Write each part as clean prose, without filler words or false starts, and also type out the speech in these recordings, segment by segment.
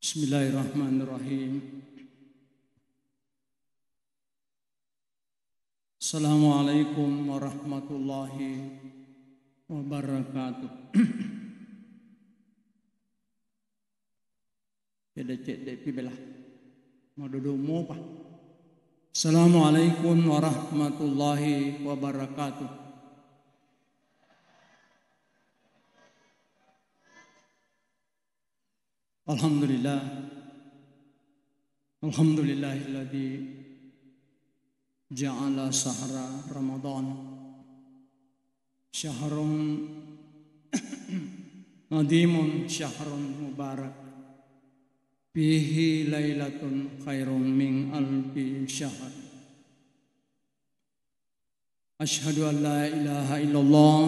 Bismillahirrahmanirrahim. Assalamualaikum warahmatullahi wabarakatuh. Cek dek pibelah. Mau duduk mau apa? Assalamualaikum warahmatullahi wabarakatuh. Alhamdulillahilladzi ja'ala sahra Ramadan syahrun nadimun syahrun mubarak fihi lailatun khairun min alfi syahr. Asyhadu an la ilaha illallah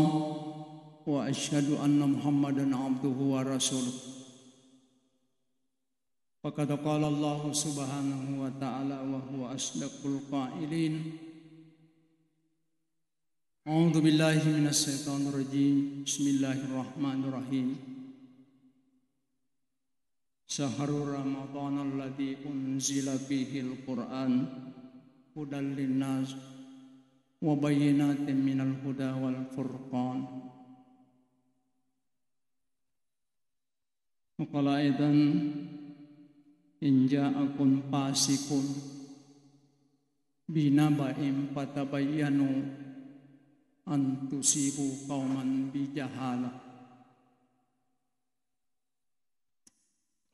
wa asyhadu anna Muhammadan abduhu wa rasuluh. Faqad qala Allah subhanahu wa ta'ala wa huwa asdaqul qailin. A'udzu billahi minasy syaithanir rajim. Bismillahirrahmanirrahim. Syahrul Ramadan alladzi unzila fihil Qur'an hudal linnas wa bayyinatin minal huda wal furqan. Qala aidan in ja'akum fasikun binaba'in fatabayyanu an tusibu qauman bijahalah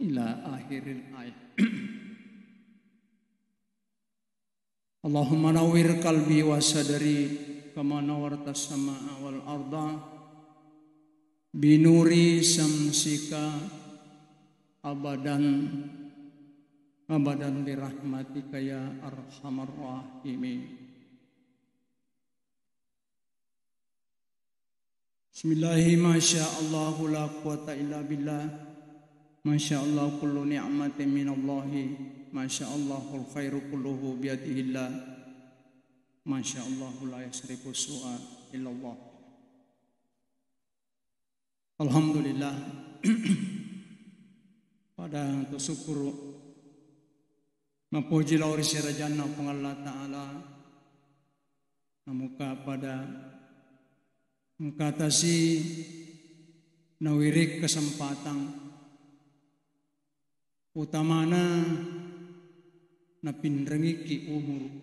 ila akhiril ayat. Allahumma nawwir qalbi wa sadri kama nawarta samaa wal arda binuri samsika abadan birahmatika ya arhamar rahimin. Bismillahi masyaallah la quwata illa billah. Masyaallah kullu ni'matin minallahi. Masyaallahul khairu kulluhu biyadihillah. Masyaallah la yasrifu su'a illallah. Alhamdulillah. Pada untuk syukur mapuji lauri sirajana pang Allah Ta'ala namuka pada mengkatasi nawirik kesempatan utamana napinrengiki umur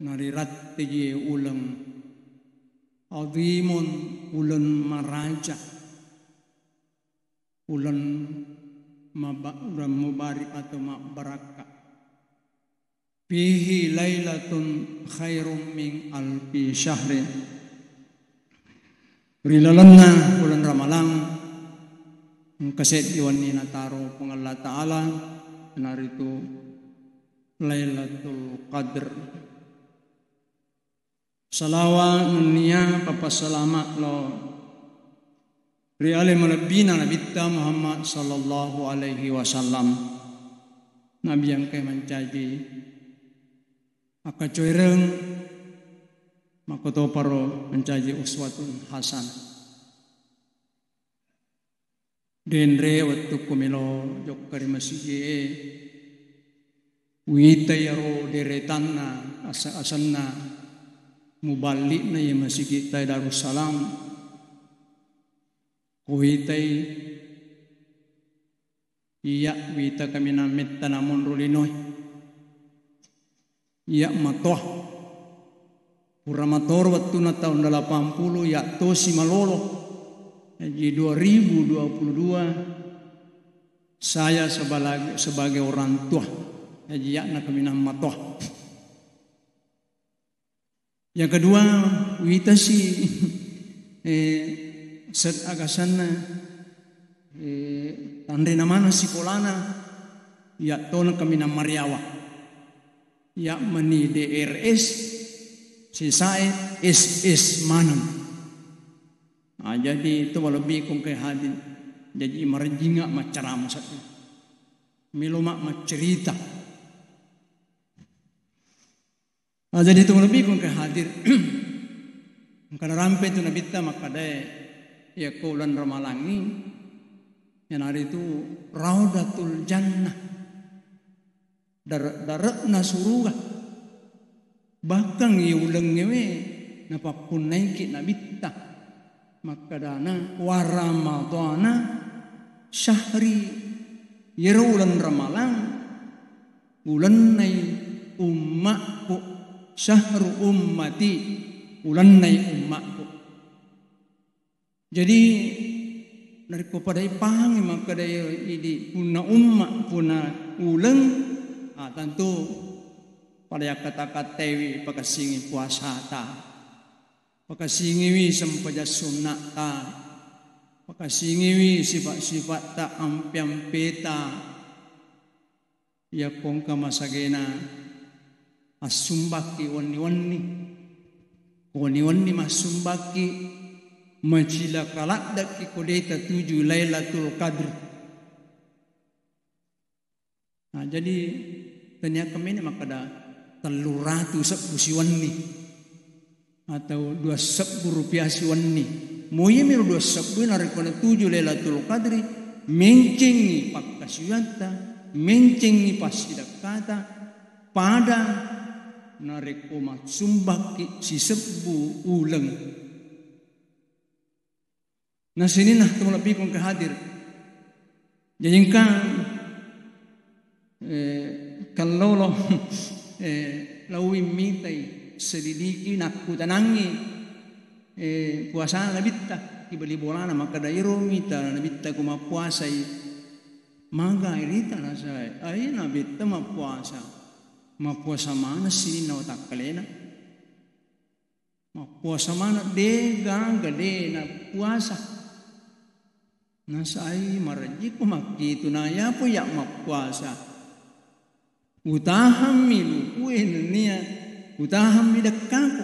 narirat tiji ulang azimun ulan maraja ulan mubarak atau baraka fihi lailatun khairum min alfi syahrin. Rilalanna bulan Ramalan kaset diwani nataro pang Allah Ta'ala naritu Lailatul Qadr. Salawa nunia papasalamat lo Riale malabina Nabi Muhammad sallallahu alaihi wasallam. Nabi yang kay mencaji akacoireng makoto paro mencaji uswatun hasan. Denre waktu kumilo jok kari masjid wita yaro deretanna asanna mubalik na ya masjid tay Darussalam. Kuhitai iya wita kami namit tanamun rulinoy iya matoh puramator waktu na tahun 80 ya to si malolo jadi 2022 saya sebagai orang tua jadi ya na kami nam matoh. Yang kedua wita si set agasanna tandai namana sikolana ya tona kami na Mariawa ya mani DRS si sae SS manam. Jadi itu lebih kong kay hadin jadi marjinga macarama satu miloma macerita. Jadi itu lebih kong kay hadir karena rampe itu nabita makadai ya kaulan ramalangi Yang hari itu Raudatul Jannah. Daratna surga. Bahkan iulang ngewe napapun naiki nabitta. Maka dana waramadana syahri yero ulan ramalang ulan nai ummakku syahru ummati ulan nai ummakku. Jadi dari kepada ipang maka daya ini puna ummak puna ulang tentu pada kata-kata tewi pakasingi puasa ta pakasingi wi sempaja sunat ta pakasingi wi sifat-sifat ta ampi-ampi ta ya kongka masagena masumbaki wani masumbaki majila kalak daki kodeta 7 Lailatul Qadr. Nah, jadi ternyata kami maka ada 300 siwani atau 2 rupiah siwani. Moye miru 2 narikona 7 Lailatul Qadri mencengi pakkasyata mencengi pasidakata pada narikoma sumbaki si sebu ulang. Nah sini nah teman lebih kong kehadir. Jadi kalau lo lawi mitai selidiki nakku tanangi puasa nabitta ibali bolana maka dairo mita nabitta kuma puasai maga irita nasai ai nabitta ma puasa mana sini na otak kalena ma puasa mana de gade na puasa nasai maraji ko makitu na ya po ya mapuasa utaham milu kuwen niya utaham midakako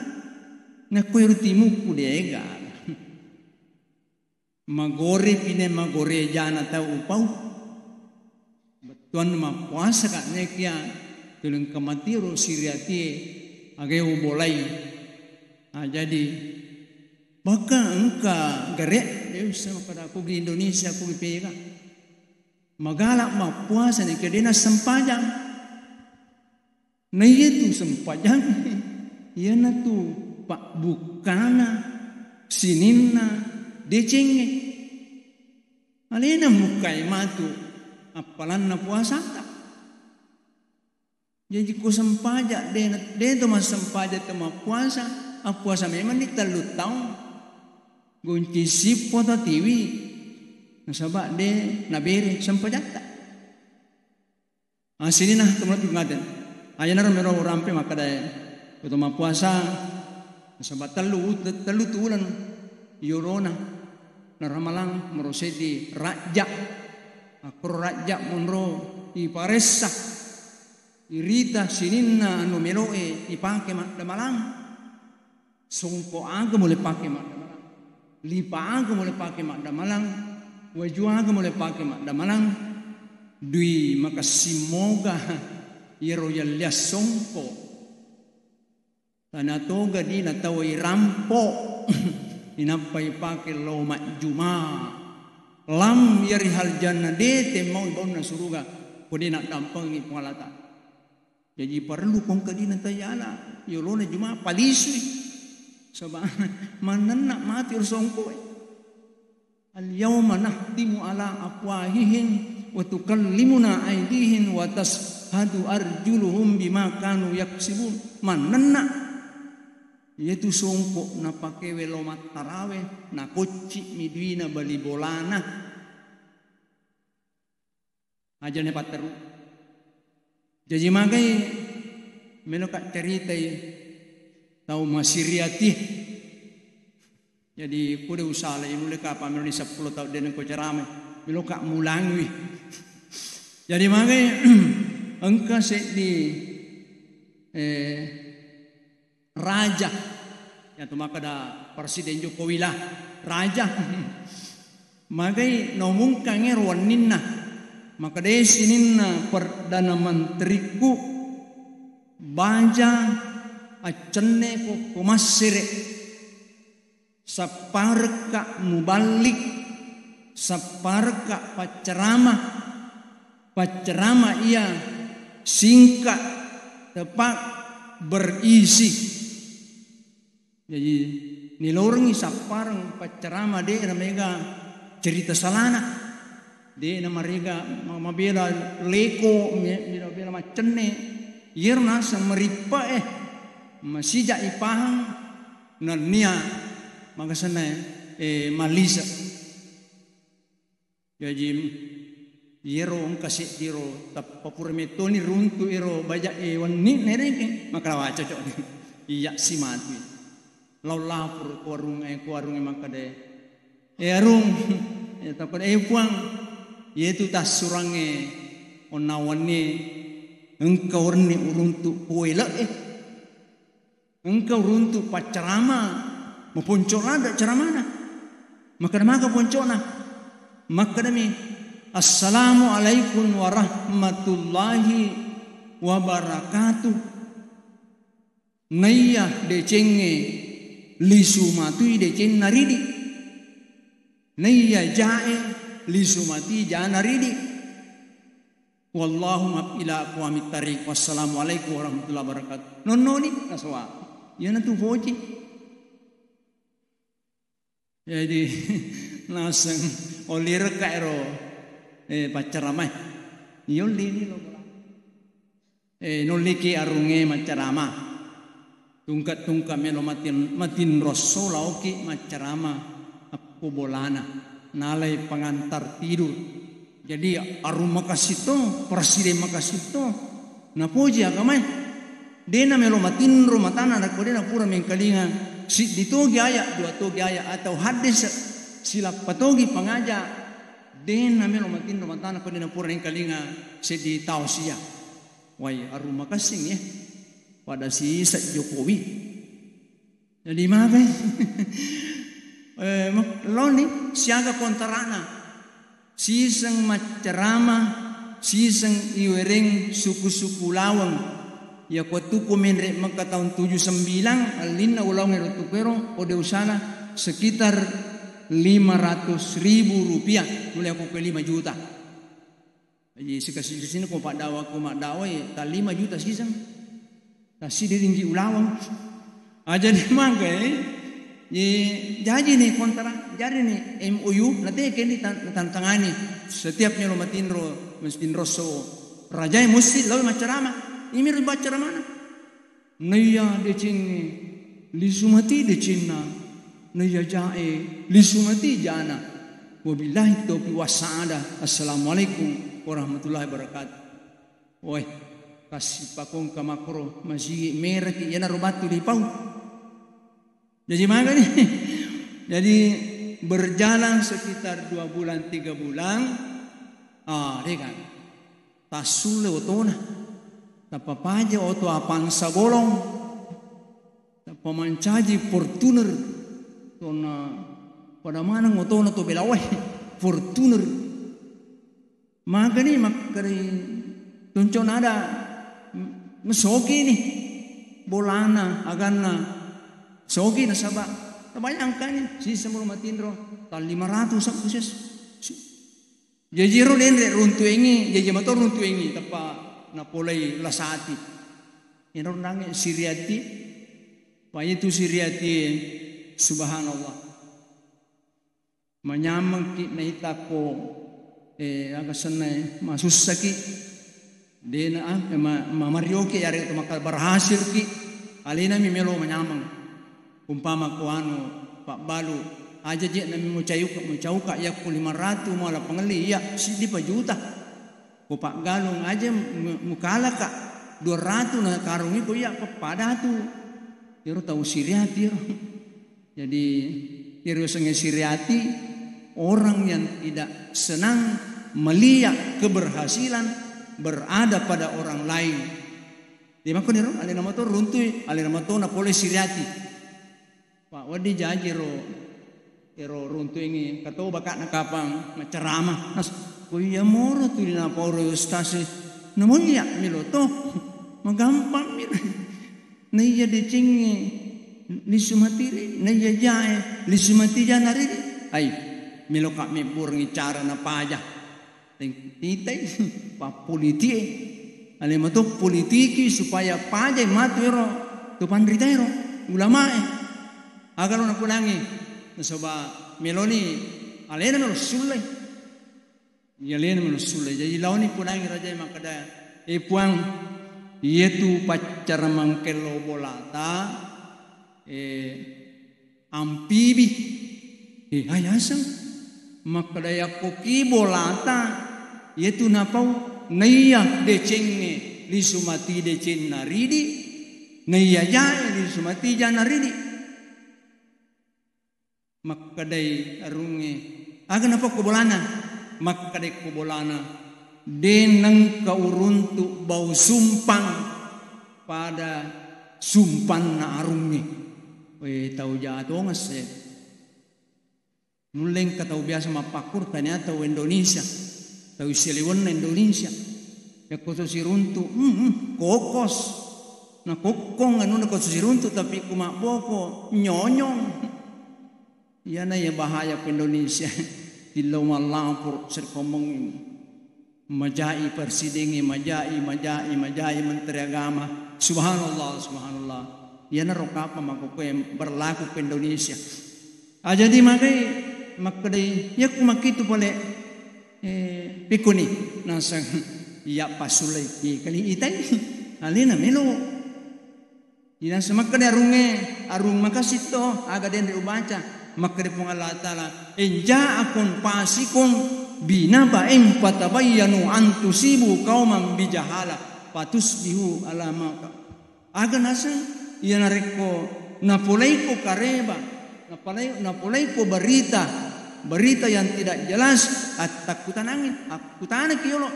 na kuertimu kudega magore pine magore jana tau upau betuan mapuasa ka nekia tulung kamatiro siriati age ubolai. Nah jadi maka engka gerek sama pada aku di Indonesia aku pega magalak mapuasa ni kedena sempajang na itu sempajang iya na tu pak bukana sinina decenge alena mukai matu apalan na puasa tak jadi ku sempajak de to mas sempajak to mapuasa puasa memang ni 3 tahun gunci sipo ta tiwi nasabak de nabere sampajata asini nah teman pingaden ayana mero rampe maka daya utama puasa nasabak telu tulan yorona naramalang merosedi raja akor raja monro iparessa irita sininna anu meloe ipake malang songko aga mulai pake mak lipa aga mulai pakai mak damalang waju aga mulai pakai mak damalang dui maka simoga yero yalia songko tanatoga di natawai rampo inapai pakai lo mak juma lam yari hal jannah de temau ibon na suruga kodi nak dampangi pengalata jadi perlu kong kadina tayala yolo na juma palisui sebab mana nak mati ursongko al-yawma nahtimu ala afwahihim wa tukallimuna aydihim wa tashhadu arjuluhum bima kanu yaksibun mana nak yaitu songko na pake welomat taraweh na koci midwina bali bolana aja ne pateru jadi magai menokak ceritai tahu masiriati jadi kude usaha ini mulai kapan mulai 10 tahun dengan ko cerame bilo kak mulangwi jadi magai engka di raja ya tu maka da presiden Jokowi lah raja magai nomong kanger waninna maka desininna perdana menteriku baja acenne ko kumasire saparka mubalik saparka pacerama ia singkat, tepat, berisi. Jadi nilorengi saparang pacerama de namega cerita salana. De namarega mabela leko bela macenne yerna sang meripa masija ipahang nania magasana malisa. Jadi yero kasih diro tapapur metoni runtu ero baja wani nereke makalawa cocok iya si mati lau lapur kuarung makade arung tapad puang yaitu tas surange onawane engkau rene uruntu poela engkau runtu pacarama maponcona ada ceramana maka poncona maka demi Assalamualaikum warahmatullahi wabarakatuh. Naya decenge lisumatu deceng naridi. Naya jae lisumati janaridi. Wallahu ma'ila aqwamit tariq. Wassalamualaikum warahmatullahi wabarakatuh. Nonnoni naswa. Yana tu voci. Jadi nasang olir kairo pacarama yon lini lo noliki arunge macarama tungkat melo matin rosola oki macarama aku bolana nalai pengantar tidur jadi arum makasito presiden makasito napoji agamai dena melo matin romatana nak dena pura mengkalinga si ditogi aya dua togi aya atau hadis silap patogi pengaja den namelo matin romatana ko dina pura kalinga sedi tausia wai aruma kasing pada si Jokowi jadi mabe loni siaga kontarana siseng macerama siseng iwereng suku-suku lawang ya kuatuku menrek maka tahun 79 alina ulang erotukero ode usana sekitar 500.000 rupiah, boleh aku ke 5 juta. Jadi sekasih sini kau pak dawa tak 5 juta sisang. Nasi dia tinggi ulawang. Aja di mangga jadi nih kontrak, jadi nih MOU nanti kini tantangani setiap nyelo matinro mestin rosso raja mesti lalu macarama. Ini baca mana? Naya decengi lisumati decina. Naya jae lisumati jana wabillahi taufiq wasa'ada. Assalamualaikum warahmatullahi wabarakatuh. Oi kasih pakong kamakro masih merah ki yana robatu di pau. Jadi mana nih? Jadi berjalan sekitar 2 bulan 3 bulan dekan tasule otona tapapaja oto apang sabolong tapamancaji Fortuner tona pada mana ngotona to belawai Fortuner magani makari tuncon ada mesoki nih bolana agana soki na saba tabayangkan si semua matindro tal 500 sak khusus jajiro dendre runtu ini jaji motor runtu ini tapa na polai lasati ino nange siriati pa itu siriati subhanallah manyamang ki naita ko agasan masusaki dena mamarioke yare makal berhasil ki alina mi melo manyamang umpama ko Pak Balu aja je nami mucauka ya ku 500 mala pengeli ya si di juta ko Pak Galung aja mukala ka 200 na karungi ko ya kepada tu tiro tahu siriati jadi tiro senge siriati orang yang tidak senang melihat keberhasilan berada pada orang lain. Di mana niro alina motor runtui alina motor na pole siriati. Pak wadi jaji ero runtu ini katau bakat nakapang macerama nas kuya moro tu dina pauro stasi namuya miloto magampang mir naya decingi lisumati naya jae lisumati janari ai meloka me burngi cara na paja titay pa politik ale mato politiki supaya paja matu ero to pandritero ulama agalo na kulangi nasaba meloni alena melo sulle yalena melo sulle jadi launi kulangi raja makada puang yetu pacara mangkelo bolata ampibi ayasan makadaya koki bolata yetu napau naiya decenge li sumati decen naridi naiya jaya li sumati janaridi makadai arunge agan apa kubolana makadai kubolana denang kauruntu bau sumpang pada sumpan na arunge tahu jatuh ngasih nuleng katau biasa mapakur tanya tahu Indonesia tahu Siliwan Indonesia ya koso siruntu kokos na kokong anu na koso siruntu tapi kumak boko nyonyong ya na ya bahaya ke Indonesia tilau malapur serkomong majai persidengi majai menteri agama subhanallah ya na rokapa makuku yang berlaku ke Indonesia jadi makai ya kumakitu boleh pikuni nasa ya pasulai kali itai alina melo ina semakade arung makasito aga den ubaca makade pong Allah taala enja akun pasikon binaba patabayanu antusibu qauman bijahala patusbihu ala maka aga nasa iya nareko napulai ko kareba napulai ko berita yang tidak jelas at takutan angin akutan kiyolo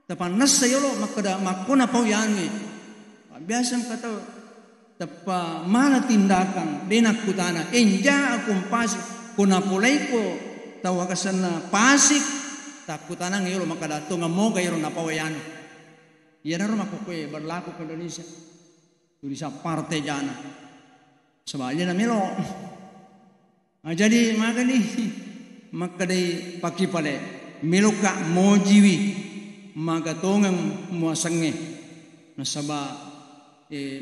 tapanas sayolo makona pau yangi biasa kata tapa mana tindakan denak kutana enja akum pasik kuna pulai ko tawakasana pasik takutan angin yolo makada tunga moga yolo na pau yan iya naro makukwe berlaku ke Indonesia Indonesia partai jana sebaliknya na melo jadi makadai paki pale meloka mojiwi magatongang muasange nasaba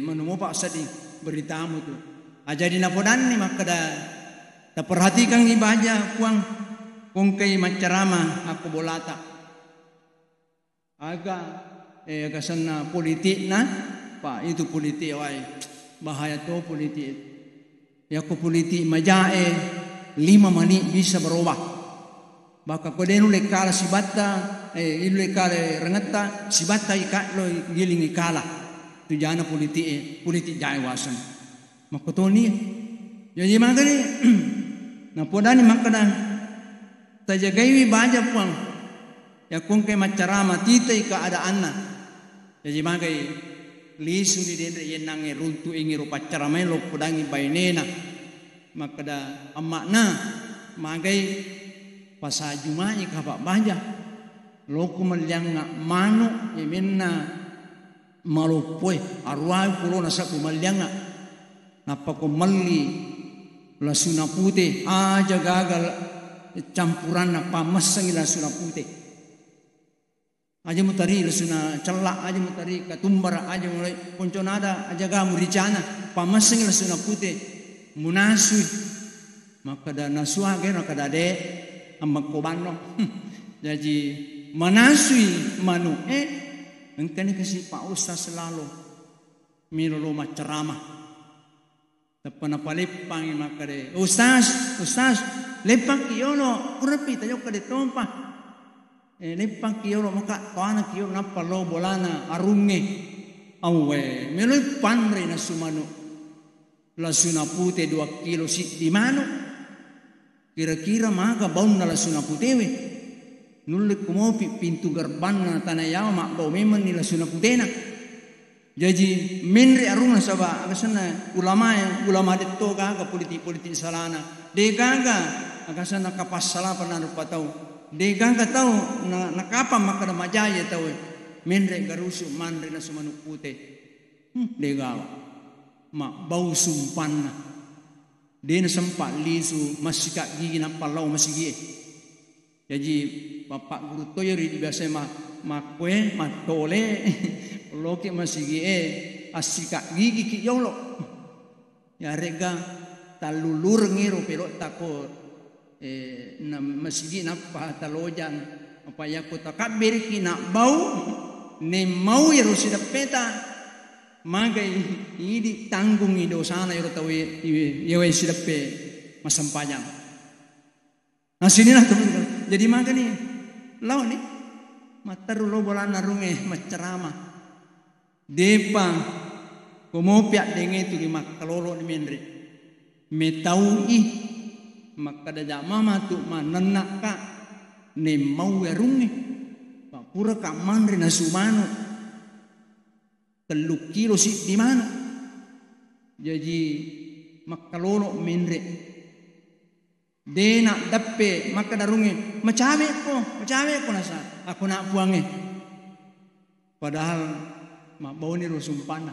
manumopa sadi beritamu tu jadi napodan ni makada taperhatikan ibaja kuang kungkai macarama aku bolata aga sana politik na pak itu politik wai bahaya tu politik ya ko politik majae 5 menit bisa berubah baka ko denu lekala sibata ilu lekala rengata sibata ikalo giling ikala tu jana politik jai wasan makotoni jadi makani na podani makana tajagai baja puang ya kungke macarama titai keadaanna jadi makai lisu di dendre yenange runtu ingi rupa caramai lo pudangi bainena makada amakna magai pasajumai kabak baja lo kumalianga manu yemenna malopoi arwai pulo nasa kumalianga napa kumalli lasuna putih aja gagal campuran apa masang lasuna putih aja mutari lasuna celak aja mutari katumbar aja mulai ponconada aja gamu ricana pamaseng lasuna putih munasui maka da nasua ge maka dade ambak kobano jadi manasui manu engkani kasih Pak Ustaz selalu mirolo macerama tapana palepang maka de Ustaz lepak yono kurapi tayo kade tompa lepang kiyo maka toana kiyo na palo bolana arunge awe meloi panre na sumano lasuna pute 2 kilo si di mano kira-kira maka baun na lasuna putewe nulle kumopi pintu gerbang na tanayawa mak bau memang ni lasuna putena jadi menre arunga saba akasana ulama detto ga politik salana de gaga akasana kapas sala panan patau degang katau nakapa makada majaya tau menre garusu manre na sumanu pute degaw ma bau sumpanna Dia sempat lisu masih kak gigi nak palau masih gigi. Jadi bapak guru tu yuri biasa makwe matole loki masih gigi asikak gigi ki yolo. Ya rega talulur ngiru pelok tako na masih gigi napa talojan apa ya kota kabir ki nak bau ne mau ya rusida peta. Maka ini tanggung ini dosana yoro tahu yewe sidape masampanyang. Nah sini lah teman-teman. Jadi maka nih lau nih mataru lo bola narunge macerama depa komo piak denge tu lima kalolo ni mendre metau maka da mama tu manana ka ne mau yarunge pura ka mandre na sumano 3 kilo si di mana? Jadi makalolo mendre. Dena dape maka darunge macawe ko nasa aku nak buange. Padahal mak bau ni rusumpana.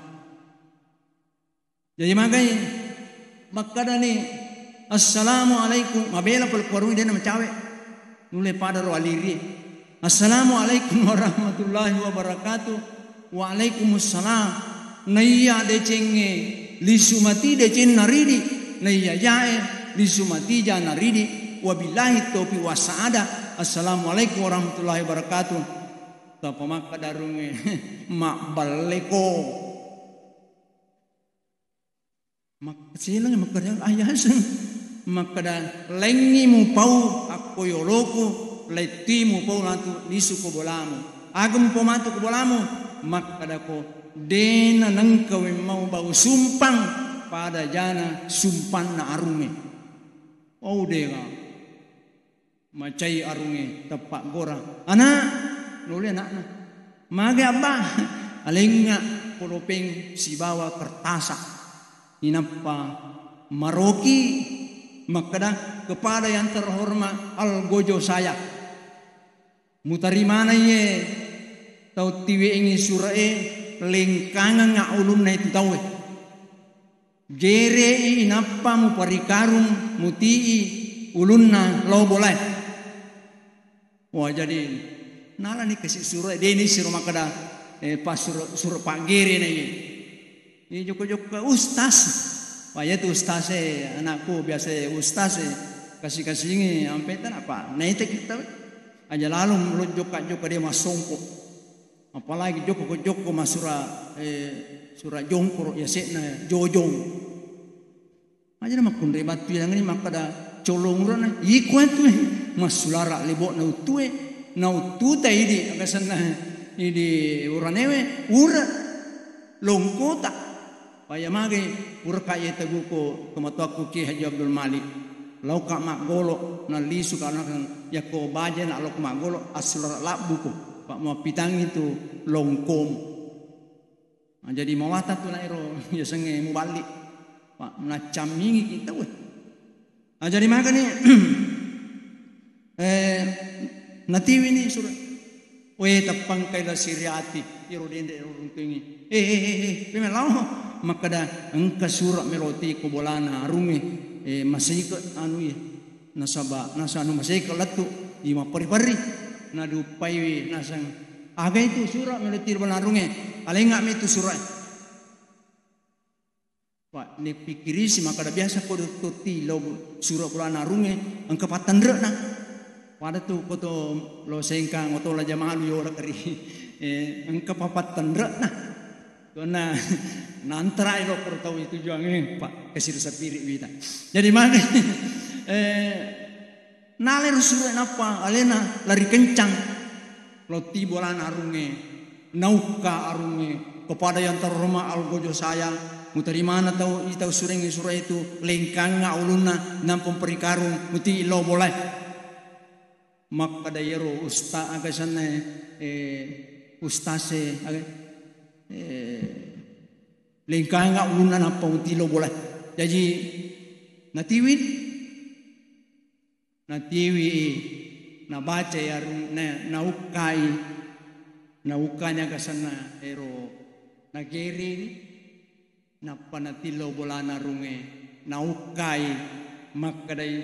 Jadi makai maka dani assalamualaikum mabela pel warung dena macawe. Nule pada ro aliri. Assalamualaikum warahmatullahi wabarakatuh. Waalaikumsalam. Naya de cenge lisumati de cen naridi naya jae lisumati ja naridi wabillahi taufiq wasaada. Assalamualaikum warahmatullahi wabarakatuh. Tapa maka darunge mak baleko mak silang mak ayasan maka dan lengi mu pau aku yoloku leti mu pau latu lisu ko bolamu agam pomatu ko bolamu maka dako dena nangkaw mau bau sumpang pada jana sumpan na arunge. Oh dega macai arunge tepak gora. Anak nuli anak na mage abah alenga polopeng si bawa kertasa inapa maroki makada kepada yang terhormat algojo saya mutari mana ye tau tiwe ingi surae lengkanga nga ulum na itu tawe jere inapa mu parikarum mutii ulunna lo boleh. Wah jadi nala ni kasih surae deni siro makada pas sur pagere na ini joko-joko ustaz paya tu ustaz anakku biasa ustaz kasih ini sampai tan apa naik kita aja lalu melunjuk dia masongko. Apalagi joko masura surah jongkor ya sekna jojong aja nama kundre batu yang ini maka da colong rana ikuan tu masulara lebok na utute ini agasan na ini uranewe ura longkota paya mage ura kaya taguko kematuaku Ki Haji Abdul Malik lau ka mak golo na lisu kana yako baje na lau ka mak golo asulara labuko Pak mau pitang itu longkom. Nah, jadi mawata tu nairo ya senge mau balik. Pak nacam mingi kita weh. Nah, jadi maka ni natiwi ni surah. Weh tapang kay la siriati iro dende urung tingi. Pemelau maka da engka surah meloti ko bolana arungi masih ke anu ya. Nasanu masih ke latu ima pari-pari. Nadupai nasang aga itu surah meletir balarunge alenga me itu surah pak ne pikiri si maka biasa ko tuti lo surah bulan arunge angka patandre na pada tu koto lo sengkang oto la jamalu yo la kari angka patandre na kona nantrai lo por tahu itu juange pak kasir sapiri wita jadi mana nale rusure napa alena lari kencang loti bolan arunge nauka arunge kepada yang terhormat algojo saya mutari mana tahu itau surengi sura itu lengkang uluna nampung perikarung muti lo boleh maka dayero usta agasana ustase lengkang uluna nampung muti lo boleh jadi natiwin natiwi na baca ya na ukanya kasana ero na geri na panatilo bolana runge naukai makadai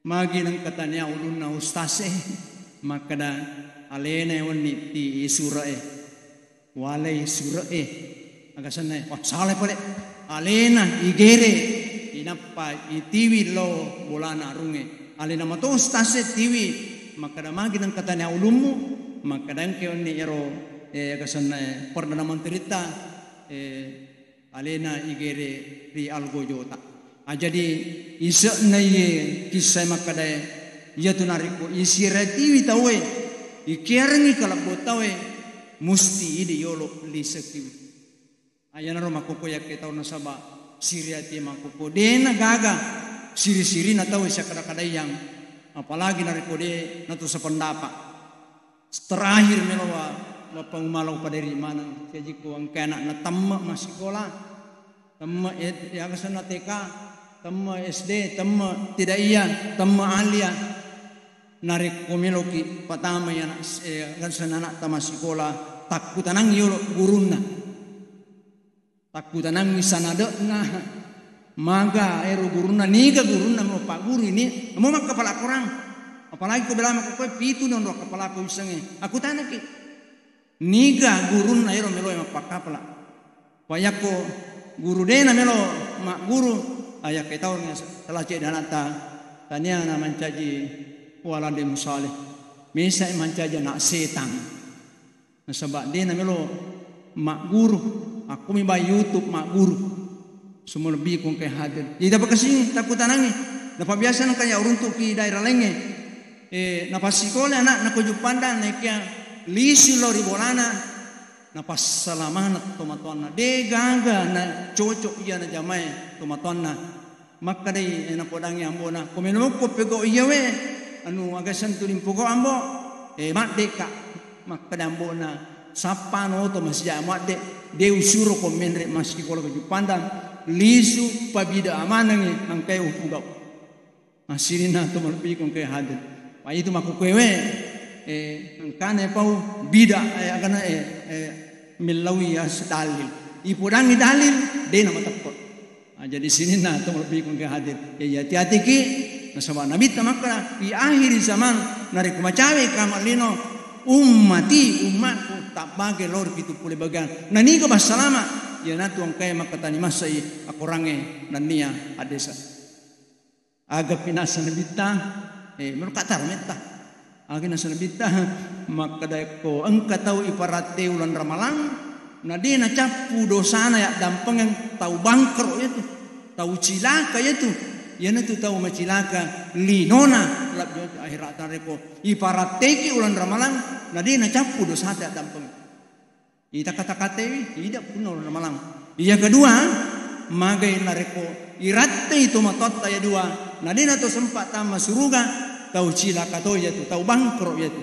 magi nang katanya ulun na ustase makada alena wani ti surae walai surae agasana salah pale alena igere inappa itiwi lo bolana runge alena mato ustase tiwi makada magi nang katanya ulummu makada ke oni ero agasana perdana menteri ta alena igere ri algojota. Jadi isa na ye kisah makadaya ya tu nariko isiratiwi tawe ikiarngi kalabot tawe musti ide yolo lisakiwi ayana ro makoko ya kita na saba siriati makoko dena gaga siri-siri na tawe sa kadakadayang apalagi nariko de na to sa pendapat terakhir melowa mapangumalaw pa dari mana jadi ko ang kana na tamma masikola tamma ya kasana teka tamma SD, tamma tidak iya, tamma alia, narik komiloki patama ya gansan anak tama sekolah takutan ang yolo guruna, takutan ang misanado na maga ero guruna niga guruna mo pak guru ini, mo mak kepala kurang, apalagi ko bilang aku pitu non ro kepala ko isange, aku tanya ki niga guruna ero melo mak pak kepala, payako guru dena melo mak guru ayah kita orang telah jadi nata tanya na mancaji walade musaleh misa mancaji nak setan sebab dia na melo mak guru aku mi bay YouTube mak guru semua lebih kong kay hadir tidak bekasing takut tanangi dapat biasa nang kaya uruntuk ki daerah lenge napasikole anak nakujupanda naikya lisi lo ribolana napas salamana tomatona de gaga na cocok iya na jamai tomatona maka dai na podang yang bona komeno ko pego iya we anu agasan tulim pogo ambo madeka maka dambona sapano to masya madde de usuro komenre maski kolo ke pandang lisu pabida amanange ang kay upugao masirina to malpi kong kay hadir pa itu makukwewe ang kane pau bida agana milawi as dalil ipudangi dalil de na matakot jadi sini na to lebih kong hadir ya hati-hati ki nasaba nabi tamakra di akhir zaman narik macawe kamalino ummati umatku tak bagi lor gitu pule bagan nani ko basalama ya natu ang kay makatani masai akurange nania adesa aga pinasa nabita merukatar meta aga nasa nabita makadai ko ang kataw iparate ulan ramalang na di na capu dosana ya dampeng yang tahu bangker itu tahu cilaka itu ya na tu tahu macilaka linona lab akhirat reko iparateki ulan ramalang na di na capu dosana ya dampeng ita kata-kata tidak pun ulan ramalang yang kedua magai nareko iratte itu matot ya dua na di na to sempat tama suruga tahu cilaka to ya tu tahu bangker ya tu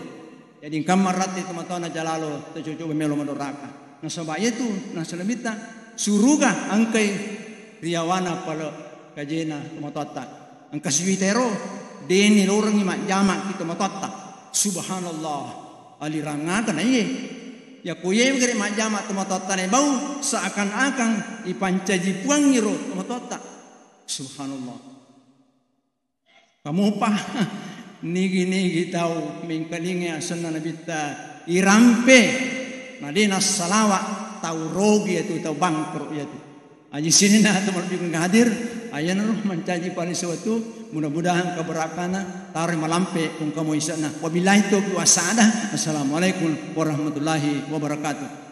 jadi kamar rat itu matona jalalo to coba melo madoraka nasaba itu nasalabita suruga angkay riyawana pala kajena tumatata ang kaswitero deni lorang ima jama kita matata subhanallah alirangakan aye ya kuye gere majama tumatata ne bau seakan-akan ipancaji puang nyiro tumatata subhanallah kamu pa nigi tahu mingkalinge asana nabita irampe Nadina salawat tahu rogi itu tahu bangkrut itu. Aji sini na teman bikin hadir. Ayan roh mencaji paling sesuatu. Mudah-mudahan keberakahan tarik malampe kung kamu isana. Wabillahi taufiq wa sa'adah. Assalamualaikum warahmatullahi wabarakatuh.